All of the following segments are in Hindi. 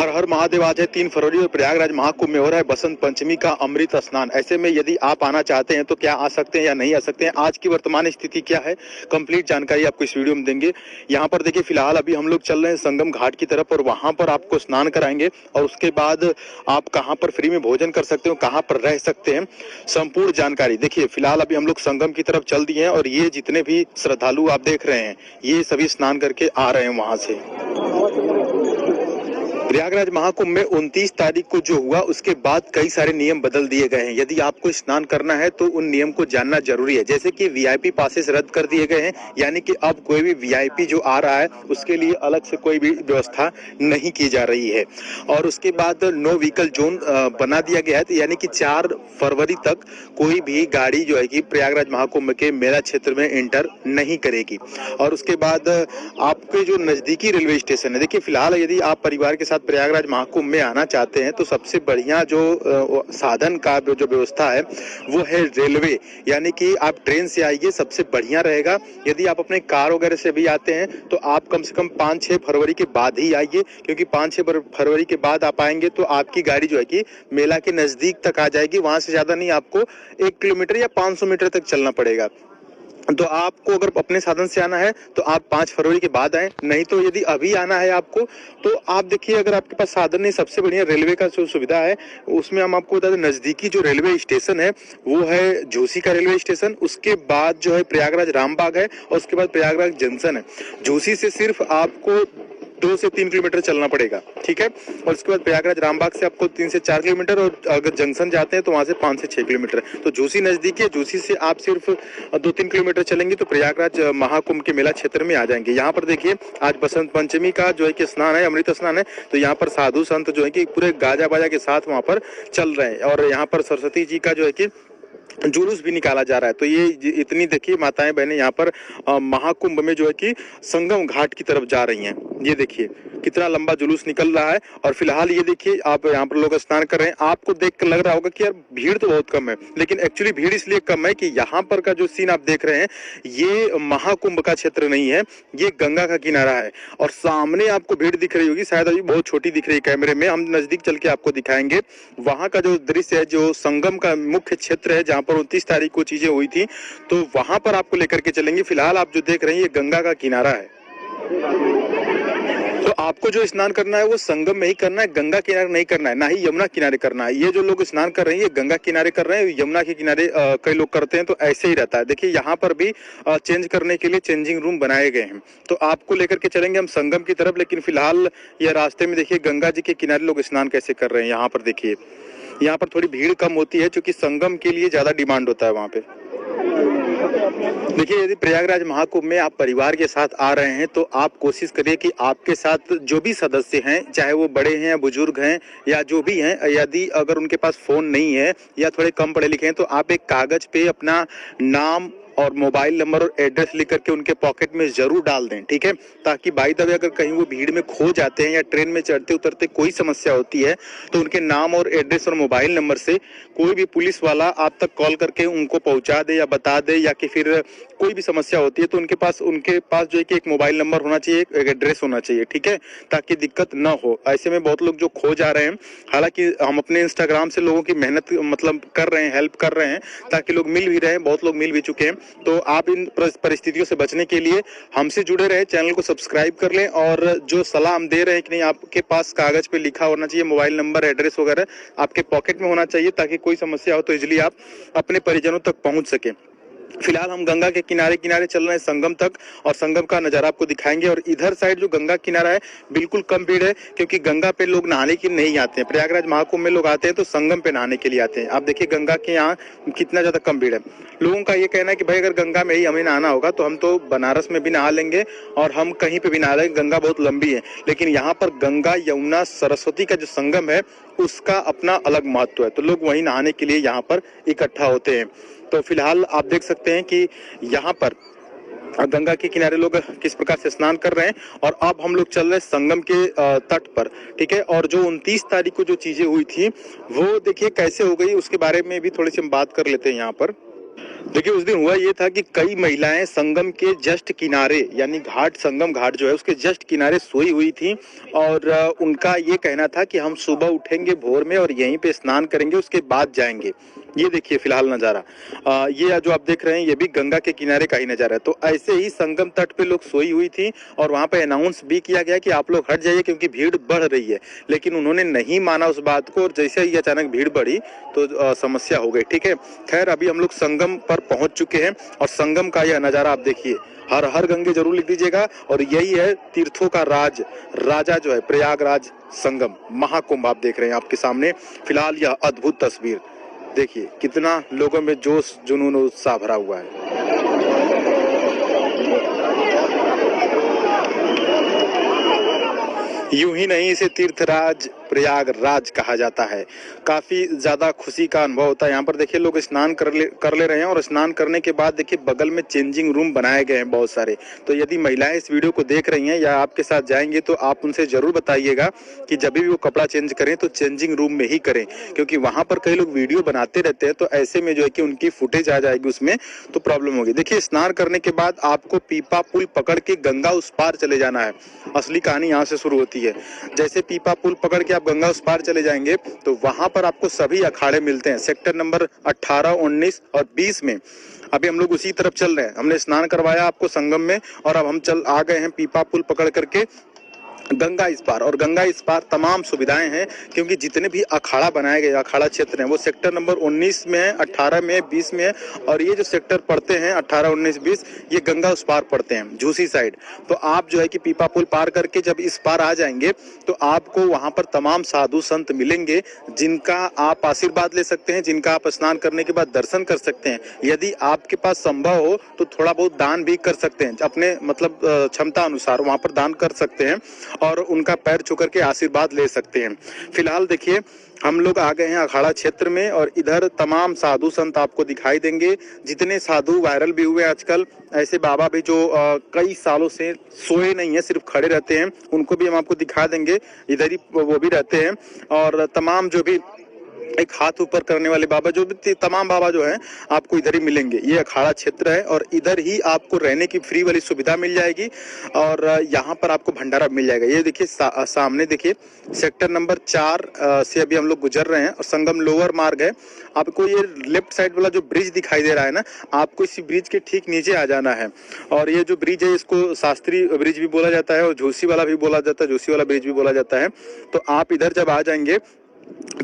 हर हर महादेव। आज है 3 फरवरी और प्रयागराज महाकुंभ में हो रहा है बसंत पंचमी का अमृत स्नान। ऐसे में यदि आप आना चाहते हैं तो क्या आ सकते हैं या नहीं आ सकते हैं, आज की वर्तमान स्थिति क्या है, कंप्लीट जानकारी आपको इस वीडियो में देंगे। यहाँ पर देखिए फिलहाल अभी हम लोग चल रहे हैं संगम घाट की तरफ और वहां पर आपको स्नान कराएंगे और उसके बाद आप कहां पर फ्री में भोजन कर सकते हो, कहां पर रह सकते हैं, संपूर्ण जानकारी। देखिए फिलहाल अभी हम लोग संगम की तरफ चल दिए हैं और ये जितने भी श्रद्धालु आप देख रहे हैं ये सभी स्नान करके आ रहे हैं वहां से। प्रयागराज महाकुंभ में 29 तारीख को जो हुआ उसके बाद कई सारे नियम बदल दिए गए हैं। यदि आपको स्नान करना है तो उन नियम को जानना जरूरी है। जैसे कि वीआईपी पासेस रद्द कर दिए गए हैं, यानी कि अब कोई भी वीआईपी जो आ रहा है उसके लिए अलग से कोई भी व्यवस्था नहीं की जा रही है। और उसके बाद नो व्हीकल जोन बना दिया गया है, यानी कि 4 फरवरी तक कोई भी गाड़ी जो है कि प्रयागराज महाकुंभ के मेला क्षेत्र में एंटर नहीं करेगी। और उसके बाद आपके जो नजदीकी रेलवे स्टेशन है, देखिए फिलहाल यदि आप परिवार के साथ प्रयागराज महाकुंभ में आना चाहते हैं तो सबसे बढ़िया जो साधन का जो व्यवस्था है वो है रेलवे, यानी कि आप ट्रेन से आइए, सबसे बढ़िया रहेगा। यदि आप अपने कार वगैरह से भी आते हैं तो आप कम से कम 5-6 फरवरी के बाद ही आइए, क्योंकि 5-6 फरवरी के बाद आप आएंगे तो आपकी गाड़ी जो है कि मेला के नजदीक तक आ जाएगी। वहां से ज्यादा नहीं, आपको 1 किलोमीटर या 500 मीटर तक चलना पड़ेगा। तो आपको अगर अपने साधन से आना है तो आप 5 फरवरी के बाद आए, नहीं तो यदि अभी आना है आपको तो आप देखिए अगर आपके पास साधन नहीं, सबसे बढ़िया रेलवे का जो सुविधा है उसमें हम आपको बता दें, नजदीकी जो रेलवे स्टेशन है वो है झूसी का रेलवे स्टेशन, उसके बाद जो है प्रयागराज रामबाग है और उसके बाद प्रयागराज जंक्शन है। झूसी से सिर्फ आपको 2 से 3 किलोमीटर चलना पड़ेगा, ठीक है। और उसके बाद प्रयागराज रामबाग से आपको 3 से 4 किलोमीटर और अगर जंक्शन जाते हैं तो वहां से 5 से 6 किलोमीटर। तो झूसी नजदीक है, झूसी से आप सिर्फ 2-3 किलोमीटर चलेंगे तो प्रयागराज महाकुंभ के मेला क्षेत्र में आ जाएंगे। यहाँ पर देखिए आज बसंत पंचमी का जो है कि स्नान है, अमृत स्नान है, तो यहाँ पर साधु संत जो है कि पूरे गाजा बाजा के साथ वहां पर चल रहे हैं और यहाँ पर सरस्वती जी का जो है कि जुलूस भी निकाला जा रहा है। तो ये इतनी देखिए माताएं बहनें यहाँ पर महाकुंभ में जो है कि संगम घाट की तरफ जा रही हैं। ये देखिए कितना लंबा जुलूस निकल रहा है और फिलहाल ये देखिए आप यहाँ पर लोग स्नान कर रहे हैं। आपको देख कर लग रहा होगा कि यार भीड़ तो बहुत कम है, लेकिन एक्चुअली भीड़ इसलिए कम है कि यहाँ पर का जो सीन आप देख रहे हैं ये महाकुंभ का क्षेत्र नहीं है, ये गंगा का किनारा है। और सामने आपको भीड़ दिख रही होगी, शायद अभी बहुत छोटी दिख रही है कैमरे में, हम नजदीक चल के आपको दिखाएंगे। वहां का जो दृश्य है, जो संगम का मुख्य क्षेत्र है जहाँ पर 29 तारीख को चीजें हुई थी, तो वहां पर आपको लेकर के चलेंगे। फिलहाल आप जो देख रहे हैं ये गंगा का किनारा है। तो आपको जो स्नान करना है वो संगम में ही करना है, गंगा किनारे नहीं करना है, ना ही यमुना किनारे करना है। ये जो लोग स्नान कर रहे हैं ये गंगा किनारे कर रहे हैं, यमुना के किनारे कई लोग करते हैं, तो ऐसे ही रहता है। देखिए यहाँ पर भी चेंज करने के लिए चेंजिंग रूम बनाए गए हैं। तो आपको लेकर के चलेंगे हम संगम की तरफ, लेकिन फिलहाल ये रास्ते में देखिए गंगा जी के किनारे लोग स्नान कैसे कर रहे हैं। यहाँ पर देखिए, यहाँ पर थोड़ी भीड़ कम होती है क्योंकि संगम के लिए ज्यादा डिमांड होता है वहाँ पे। देखिए यदि प्रयागराज महाकुंभ में आप परिवार के साथ आ रहे हैं तो आप कोशिश करिए कि आपके साथ जो भी सदस्य हैं, चाहे वो बड़े हैं या बुजुर्ग हैं या जो भी हैं, यदि अगर उनके पास फोन नहीं है या थोड़े कम पढ़े लिखे हैं तो आप एक कागज पे अपना नाम और मोबाइल नंबर और एड्रेस लिख करके उनके पॉकेट में जरूर डाल दें, ठीक है। ताकि बाई द वे अगर कहीं वो भीड़ में खो जाते हैं या ट्रेन में चढ़ते उतरते कोई समस्या होती है तो उनके नाम और एड्रेस और मोबाइल नंबर से कोई भी पुलिस वाला आप तक कॉल करके उनको पहुंचा दे या बता दे, या कि फिर कोई भी समस्या होती है तो उनके पास जो है कि एक मोबाइल नंबर होना चाहिए, एक एड्रेस होना चाहिए, ठीक है, ताकि दिक्कत ना हो। ऐसे में बहुत लोग जो खो जा रहे हैं, हालांकि हम अपने इंस्टाग्राम से लोगों की मेहनत मतलब कर रहे हैं, हेल्प कर रहे हैं ताकि लोग मिल भी रहे हैं, बहुत लोग मिल भी चुके हैं। तो आप इन परिस्थितियों से बचने के लिए हमसे जुड़े रहे, चैनल को सब्सक्राइब कर लें और जो सलाह हम दे रहे हैं कि नहीं, आपके पास कागज पे लिखा होना चाहिए, मोबाइल नंबर एड्रेस वगैरह आपके पॉकेट में होना चाहिए ताकि कोई समस्या हो तो इजीली आप अपने परिजनों तक पहुंच सके। फिलहाल हम गंगा के किनारे किनारे चल रहे हैं संगम तक और संगम का नजारा आपको दिखाएंगे। और इधर साइड जो गंगा किनारा है बिल्कुल कम भीड़ है, क्योंकि गंगा पे लोग नहाने के लिए नहीं आते हैं। प्रयागराज महाकुंभ में लोग आते हैं तो संगम पे नहाने के लिए आते हैं। आप देखिए गंगा के यहाँ कितना ज्यादा कम भीड़ है। लोगों का ये कहना है कि भाई अगर गंगा में ही हमें नहाना होगा तो हम तो बनारस में भी नहा लेंगे और हम कहीं पे भी नहा लेंगे, गंगा बहुत लंबी है। लेकिन यहाँ पर गंगा यमुना सरस्वती का जो संगम है उसका अपना अलग महत्व है, तो लोग वहीं नहाने के लिए यहाँ पर इकट्ठा होते हैं। तो फिलहाल आप देख सकते हैं कि यहाँ पर गंगा के किनारे लोग किस प्रकार से स्नान कर रहे हैं और अब हम लोग चल रहे हैं संगम के तट पर, ठीक है। और जो 29 तारीख को जो चीजें हुई थी वो देखिए कैसे हो गई, उसके बारे में भी थोड़ी सी हम बात कर लेते हैं यहाँ पर। देखिए उस दिन हुआ ये था कि कई महिलाएं संगम के जस्ट किनारे यानी घाट, संगम घाट जो है उसके जस्ट किनारे सोई हुई थी और उनका ये कहना था कि हम सुबह उठेंगे भोर में और यहीं पे स्नान करेंगे, उसके बाद जाएंगे। ये देखिए फिलहाल नज़ारा, ये जो आप देख रहे हैं ये भी गंगा के किनारे का ही नज़ारा है। तो ऐसे ही संगम तट पे लोग सोई हुई थी और वहाँ पे अनाउंस भी किया गया कि आप लोग हट जाइए क्योंकि भीड़ बढ़ रही है, लेकिन उन्होंने नहीं माना उस बात को और जैसे ही अचानक भीड़ बढ़ी तो समस्या हो गई। ठीक है, खैर अभी हम लोग संगम पर पहुंच चुके हैं और संगम का यह नज़ारा आप देखिए। हर हर गंगे जरूर लिख दीजिएगा और यही है तीर्थों का राजा जो है प्रयागराज संगम महाकुंभ आप देख रहे हैं आपके सामने। फिलहाल यह अद्भुत तस्वीर देखिए, कितना लोगों में जोश जुनून और उत्साह भरा हुआ है। यूं ही नहीं इसे तीर्थराज प्रयागराज कहा जाता है। काफी ज्यादा खुशी का अनुभव होता है। यहाँ पर देखिए लोग स्नान कर ले रहे हैं और स्नान करने के बाद देखिए बगल में चेंजिंग रूम बनाए गए हैं बहुत सारे। तो यदि महिलाएं इस वीडियो को देख रही हैं या आपके साथ जाएंगे तो आप उनसे जरूर बताइएगा कि जब भी वो कपड़ा चेंज करें तो चेंजिंग रूम में ही करें, क्योंकि वहां पर कई लोग वीडियो बनाते रहते हैं तो ऐसे में जो है कि उनकी फुटेज आ जाएगी उसमें तो प्रॉब्लम होगी। देखिए स्नान करने के बाद आपको पीपा पुल पकड़ के गंगा उस पार चले जाना है। असली कहानी यहाँ से शुरू होती है। जैसे पीपा पुल पकड़ के आप गंगा उस पार चले जाएंगे तो वहां पर आपको सभी अखाड़े मिलते हैं। सेक्टर नंबर 18, 19 और 20 में अभी हम लोग उसी तरफ चल रहे हैं। हमने स्नान करवाया आपको संगम में और अब हम आ गए हैं पीपा पुल पकड़ करके गंगा इस पार। और गंगा इस पार तमाम सुविधाएं हैं क्योंकि जितने भी अखाड़ा बनाए गए अखाड़ा क्षेत्र हैं वो सेक्टर नंबर 19 में है, 18 में, 20 में है और ये जो सेक्टर पड़ते हैं 18, 19, 20 ये गंगा उस पार पड़ते हैं झूसी साइड। तो आप जो है कि पीपा पुल पार करके जब इस पार आ जाएंगे तो आपको वहां पर तमाम साधु संत मिलेंगे जिनका आप आशीर्वाद ले सकते हैं, जिनका आप स्नान करने के बाद दर्शन कर सकते हैं। यदि आपके पास संभव हो तो थोड़ा बहुत दान भी कर सकते हैं, अपने मतलब क्षमता अनुसार वहां पर दान कर सकते हैं और उनका पैर छू करके आशीर्वाद ले सकते हैं। फिलहाल देखिए हम लोग आ गए हैं अखाड़ा क्षेत्र में और इधर तमाम साधु संत आपको दिखाई देंगे। जितने साधु वायरल भी हुए आजकल, ऐसे बाबा भी जो कई सालों से सोए नहीं है सिर्फ खड़े रहते हैं, उनको भी हम आपको दिखा देंगे। इधर ही वो भी रहते हैं और तमाम जो भी एक हाथ ऊपर करने वाले बाबा जो भी तमाम बाबा जो हैं आपको इधर ही मिलेंगे। ये अखाड़ा क्षेत्र है और इधर ही आपको रहने की फ्री वाली सुविधा मिल जाएगी और यहाँ पर आपको भंडारा मिल जाएगा। ये देखिए सामने देखिए सेक्टर नंबर 4 से अभी हम लोग गुजर रहे हैं और संगम लोअर मार्ग है। आपको ये लेफ्ट साइड वाला जो ब्रिज दिखाई दे रहा है ना, आपको इसी ब्रिज के ठीक नीचे आ जाना है। और ये जो ब्रिज है इसको शास्त्री ब्रिज भी बोला जाता है और झूसी वाला भी बोला जाता है, झूसी वाला ब्रिज भी बोला जाता है। तो आप इधर जब आ जाएंगे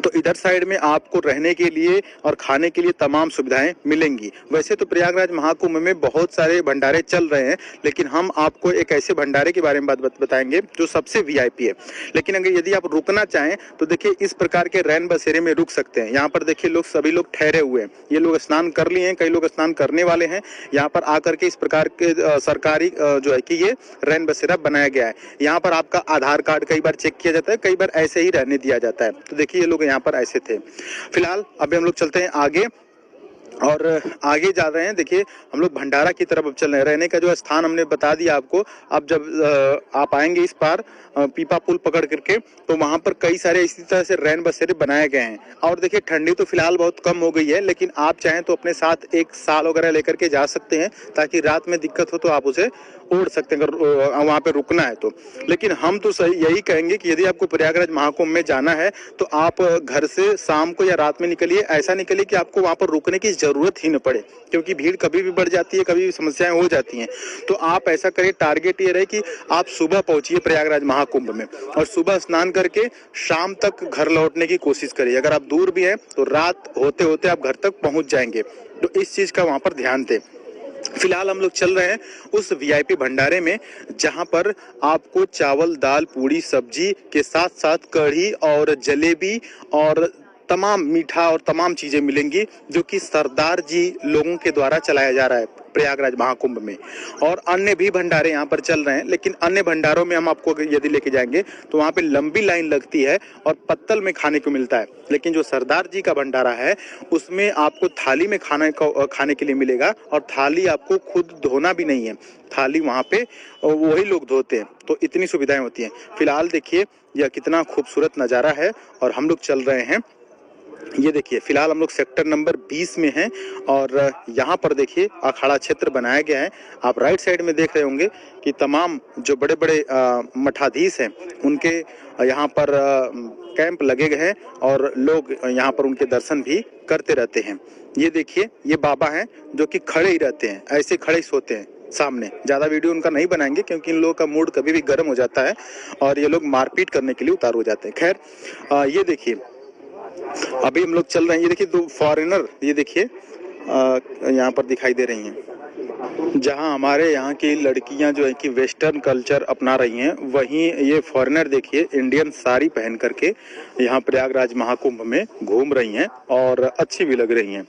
तो इधर साइड में आपको रहने के लिए और खाने के लिए तमाम सुविधाएं मिलेंगी। वैसे तो प्रयागराज महाकुंभ में बहुत सारे भंडारे चल रहे हैं, लेकिन हम आपको एक ऐसे भंडारे के बारे में बताएंगे जो सबसे वीआईपी है। लेकिन अगर यदि आप रुकना चाहें तो देखिए इस प्रकार के रैन बसेरे में रुक सकते हैं। यहाँ पर देखिए लोग सभी लोग ठहरे हुए हैं, ये लोग स्नान कर लिए हैं, कई लोग स्नान करने वाले हैं। यहाँ पर आकर के इस प्रकार के सरकारी जो है कि ये रैन बसेरा बनाया गया है। यहाँ पर आपका आधार कार्ड कई बार चेक किया जाता है, कई बार ऐसे ही रहने दिया जाता है। तो देखिए ये लोग यहाँ पर ऐसे थे। फिलहाल अभी हम लोग चलते हैं आगे और आगे जा रहे हैं। देखिए हम लोग भंडारा की तरफ अब चल रहे हैं। रहने का जो स्थान हमने बता दिया आपको। अब जब आप आएंगे इस पार पीपा पुल पकड़ करके तो वहां पर कई सारे इसी तरह से रैन बसेरे बनाए गए हैं। और देखिए ठंडी तो फिलहाल बहुत कम हो गई है, लेकिन आप चाहें तो अपने साथ एक साल वगैरह लेकर के जा सकते हैं ताकि रात में दिक्कत हो तो आप उसे ओढ़ सकते हैं अगर वहां पे रुकना है तो। लेकिन हम तो सही यही कहेंगे कि यदि आपको प्रयागराज महाकुंभ में जाना है तो आप घर से शाम को या रात में निकलिए। ऐसा निकलिए कि आपको वहां पर रुकने की जरूरत ही न पड़े, क्योंकि भीड़ कभी भी बढ़ जाती है, कभी भी समस्याएं हो जाती हैं। तो आप ऐसा करिए, टारगेट ये रहे कि आप सुबह पहुंचिए प्रयागराज महाकुंभ में और सुबह स्नान करके शाम तक घर लौटने की कोशिश करिए। अगर आप दूर भी हैं तो रात होते होते आप घर तक पहुंच जाएंगे। तो इस चीज का वहां पर ध्यान दें। फिलहाल हम लोग चल रहे हैं उस वीआईपी भंडारे में जहां पर आपको चावल, दाल, पूड़ी, सब्जी के साथ साथ कढ़ी और जलेबी और तमाम मीठा और तमाम चीजें मिलेंगी जो कि सरदार जी लोगों के द्वारा चलाया जा रहा है प्रयागराज महाकुंभ में। और अन्य भी भंडारे यहाँ पर चल रहे हैं, लेकिन अन्य भंडारों में हम आपको यदि लेके जाएंगे तो वहाँ पे लंबी लाइन लगती है और पत्तल में खाने को मिलता है। लेकिन जो सरदार जी का भंडारा है उसमें आपको थाली में खाने के लिए मिलेगा और थाली आपको खुद धोना भी नहीं है, थाली वहाँ पे वही लोग धोते हैं। तो इतनी सुविधाएं होती हैं। फिलहाल देखिए यह कितना खूबसूरत नज़ारा है और हम लोग चल रहे हैं ये देखिए फिलहाल हम लोग सेक्टर नंबर 20 में हैं और यहाँ पर देखिए अखाड़ा क्षेत्र बनाया गया है। आप राइट साइड में देख रहे होंगे कि तमाम जो बड़े बड़े मठाधीश हैं उनके यहाँ पर कैंप लगे गए हैं और लोग यहाँ पर उनके दर्शन भी करते रहते हैं। ये देखिए ये बाबा हैं जो कि खड़े ही रहते हैं, ऐसे खड़े ही सोते हैं सामने। ज़्यादा वीडियो उनका नहीं बनाएंगे क्योंकि इन लोगों का मूड कभी भी गर्म हो जाता है और ये लोग मारपीट करने के लिए उतार हो जाते हैं। खैर ये देखिए अभी हम लोग चल रहे हैं। ये देखिए दो फॉरेनर, ये देखिए यहाँ पर दिखाई दे रही हैं। जहाँ हमारे यहाँ की लड़कियाँ जो है कि वेस्टर्न कल्चर अपना रही हैं, वहीं ये फॉरेनर देखिए इंडियन साड़ी पहन करके यहाँ प्रयागराज महाकुंभ में घूम रही हैं और अच्छी भी लग रही हैं।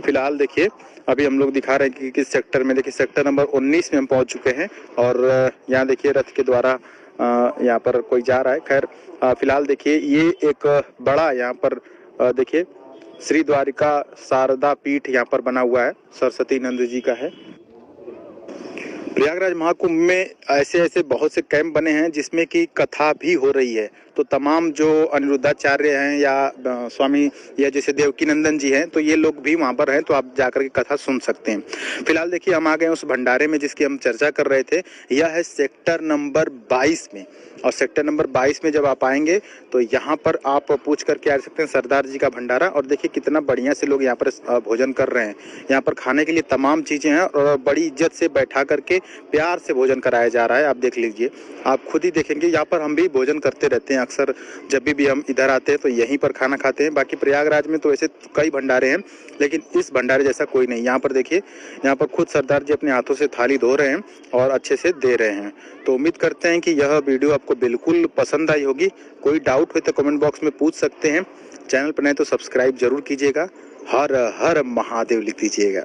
फिलहाल देखिए अभी हम लोग दिखा रहे हैं कि किस सेक्टर में। देखिए सेक्टर नंबर 19 में हम पहुँच चुके हैं और यहाँ देखिए रथ के द्वारा यहाँ पर कोई जा रहा है। खैर फिलहाल देखिए ये एक बड़ा यहाँ पर देखिए श्री द्वारिका शारदा पीठ यहाँ पर बना हुआ है, सरस्वती नंद जी का है। प्रयागराज महाकुंभ में ऐसे ऐसे बहुत से कैंप बने हैं जिसमें कि कथा भी हो रही है। तो तमाम जो अनिरुद्धाचार्य हैं या स्वामी या जैसे देवकी नंदन जी हैं, तो ये लोग भी वहाँ पर हैं, तो आप जाकर के कथा सुन सकते हैं। फिलहाल देखिए हम आ गए उस भंडारे में जिसकी हम चर्चा कर रहे थे। यह है सेक्टर नंबर 22 में और सेक्टर नंबर 22 में जब आप आएंगे तो यहाँ पर आप पूछ करके आ सकते हैं सरदार जी का भंडारा। और देखिए कितना बढ़िया से लोग यहाँ पर भोजन कर रहे हैं। यहाँ पर खाने के लिए तमाम चीज़ें हैं और बड़ी इज्जत से बैठा करके प्यार से भोजन कराया जा रहा है। आप देख लीजिए, आप खुद ही देखेंगे। यहाँ पर हम भी भोजन करते रहते हैं अक्सर, जब भी हम इधर आते हैं तो यहीं पर खाना खाते हैं। बाकी प्रयागराज में तो ऐसे कई भंडारे हैं लेकिन इस भंडारे जैसा कोई नहीं। यहाँ पर देखिए, यहाँ पर खुद सरदार जी अपने हाथों से थाली धो रहे हैं और अच्छे से दे रहे हैं। तो उम्मीद करते हैं कि यह वीडियो आपको बिल्कुल पसंद आई होगी। कोई डाउट हो तो कमेंट बॉक्स में पूछ सकते हैं। चैनल पर नए तो सब्सक्राइब जरूर कीजिएगा। हर हर महादेव लिख दीजिएगा।